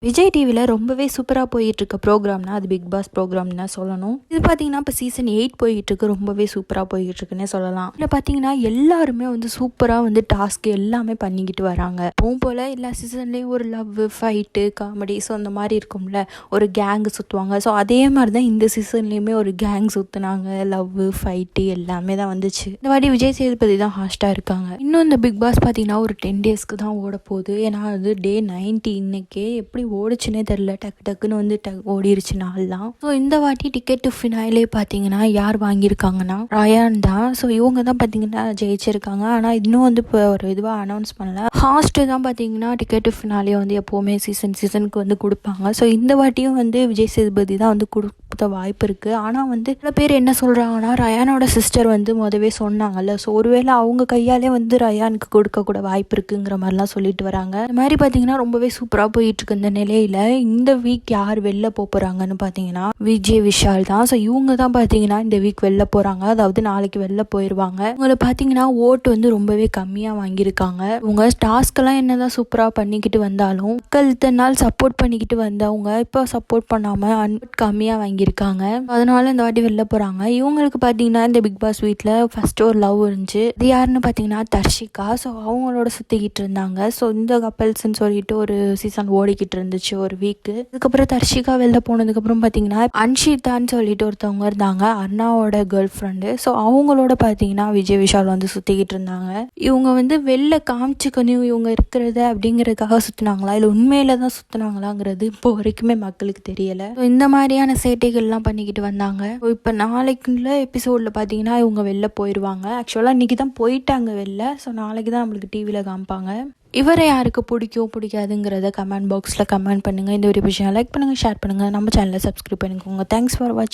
விஜய் டிவியில் ரொம்பவே சூப்பராக போயிட்டுருக்க ப்ரோக்ராம்னா அது பிக் பாஸ் ப்ரோக்ராம் தான் சொல்லணும். இது பார்த்தீங்கன்னா இப்போ சீசன் 8 போயிட்டுருக்கு. ரொம்பவே சூப்பராக போயிட்டுருக்குன்னே சொல்லலாம். இதில் பார்த்தீங்கன்னா எல்லாருமே வந்து சூப்பராக வந்து டாஸ்க் எல்லாமே பண்ணிக்கிட்டு வராங்க. எப்பவும் போல் எல்லா சீசன்லேயும் ஒரு லவ் ஃபைட்டு காமெடி ஸோ அந்த மாதிரி இருக்கும்ல, ஒரு கேங்கு சுற்றுவாங்க. ஸோ அதே மாதிரி தான் இந்த சீசன்லேயுமே ஒரு கேங் சுற்றுனாங்க. லவ் ஃபைட்டு எல்லாமே தான் வந்துச்சு. இந்த மாதிரி விஜய் சேதுபதி தான் ஹாஸ்ட்டாக இருக்காங்க. இன்னும் இந்த பிக் பாஸ் பார்த்தீங்கன்னா ஒரு 10 டேஸ்க்கு தான் ஓட போகுது. ஏன்னா அது டே 90 இன்னைக்கே எப்படி ஓடுச்சுன்னே தெரில, டக்கு டக்குன்னு வந்து ஓடிருச்சு நாள்லாம். ஸோ இந்த வாட்டி டிக்கெட் டு ஃபினாலே பார்த்தீங்கன்னா யார் வாங்கியிருக்காங்கன்னா ரயான் தான். ஸோ இவங்க தான் பார்த்தீங்கன்னா ஜெயிச்சிருக்காங்க. ஆனால் இன்னும் வந்து இப்போ ஒரு இதுவாக அனௌன்ஸ் பண்ணல. ஹாஸ்ட் தான் பார்த்தீங்கன்னா டிக்கெட் டு ஃபினாலே வந்து எப்போவுமே சீசனுக்கு வந்து கொடுப்பாங்க. ஸோ இந்த வாட்டியும் வந்து விஜய் சேதுபதி தான் வந்து கொடுத்த வாய்ப்பு இருக்குது. ஆனால் வந்து சில பேர் என்ன சொல்கிறாங்கன்னா ரயானோட சிஸ்டர் வந்து முதவே சொன்னாங்கல்ல, ஸோ ஒருவேளை அவங்க கையாலே வந்து ரயானுக்கு கொடுக்கக்கூட வாய்ப்பு இருக்குங்கிற மாதிரிலாம் சொல்லிட்டு வராங்க. இந்த மாதிரி பார்த்தீங்கன்னா ரொம்பவே சூப்பராக போயிட்டுருக்கு. இந்த நிலையில் இந்த வீக் யார் வெளில போகிறாங்கன்னு பார்த்தீங்கன்னா விஜய் விஷால் தான். ஸோ இவங்க தான் பார்த்தீங்கன்னா இந்த வீக் வெளில போகிறாங்க. அதாவது நாளைக்கு வெளில போயிடுவாங்க. இவங்களை பார்த்தீங்கன்னா ஓட்டு வந்து ரொம்பவே கம்மியாக வாங்கியிருக்காங்க. இவங்க டாஸ்க்கெல்லாம் என்னதான் சூப்பராக பண்ணிக்கிட்டு வந்தாலும் மக்கள் இத்தனை நாள் சப்போர்ட் பண்ணிக்கிட்டு வந்தவங்க இப்போ சப்போர்ட் பண்ணாமல் கம்மியாக வாங்கியிருக்காங்க. அதனால இந்த வாட்டி வெளில போகிறாங்க. இவங்களுக்கு பார்த்தீங்கன்னா இந்த பிக் பாஸ் வீட்டில் ஃபர்ஸ்ட் ஒரு லவ் இருந்துச்சு. இது யாருன்னு பார்த்தீங்கன்னா தர்ஷிகா. ஸோ அவங்களோட சுற்றிக்கிட்டு இருந்தாங்க. ஸோ இந்த கப்பல்ஸ்ன்னு சொல்லிட்டு ஒரு சீசன் ஓடிக்கிட்டு இருந்துச்சு ஒரு வீக்கு. அதுக்கப்புறம் தர்ஷிகா வெளில போனதுக்கப்புறம் பார்த்தீங்கன்னா அன்ஷிதான்னு சொல்லிட்டு ஒருத்தவங்க இருந்தாங்க, அண்ணாவோட கேர்ள் ஃப்ரெண்டு. ஸோ அவங்களோட பார்த்தீங்கன்னா விஜய் விஷால் வந்து சுற்றிக்கிட்டு இருந்தாங்க. இவங்க வந்து வெளில காமிச்சுக்கணும் இவங்க இருக்கிறத அப்படிங்கிறதுக்காக சுற்றினாங்களா இல்லை உண்மையில தான் சுற்றினாங்களாங்கிறது இப்போ வரைக்குமே மக்களுக்கு தெரியலை. ஸோ இந்த மாதிரியான சேட்டைகள்லாம் பண்ணிக்கிட்டு வந்தாங்க. இப்போ நாளைக்குள்ள எபிசோடில் பார்த்தீங்கன்னா இவங்க வெளில போயிடுவாங்க. ஆக்சுவலாக இன்றைக்கி தான் போயிட்டாங்க வெளில. ஸோ நாளைக்கு தான் நம்மளுக்கு டிவியில் காமிப்பாங்க. இவரை யாருக்கு பிடிக்கும் பிடிக்காதுங்கிறத கமெண்ட் பாக்ஸில் கமெண்ட் பண்ணுங்கள். இந்த ஒரு விஷயம் லைக் பண்ணுங்கள், ஷேர் பண்ணுங்கள், நம்ம சேனலை சப்ஸ்கிரைப் பண்ணிக்கோங்க. தேங்க்ஸ் ஃபார் வாட்சிங்.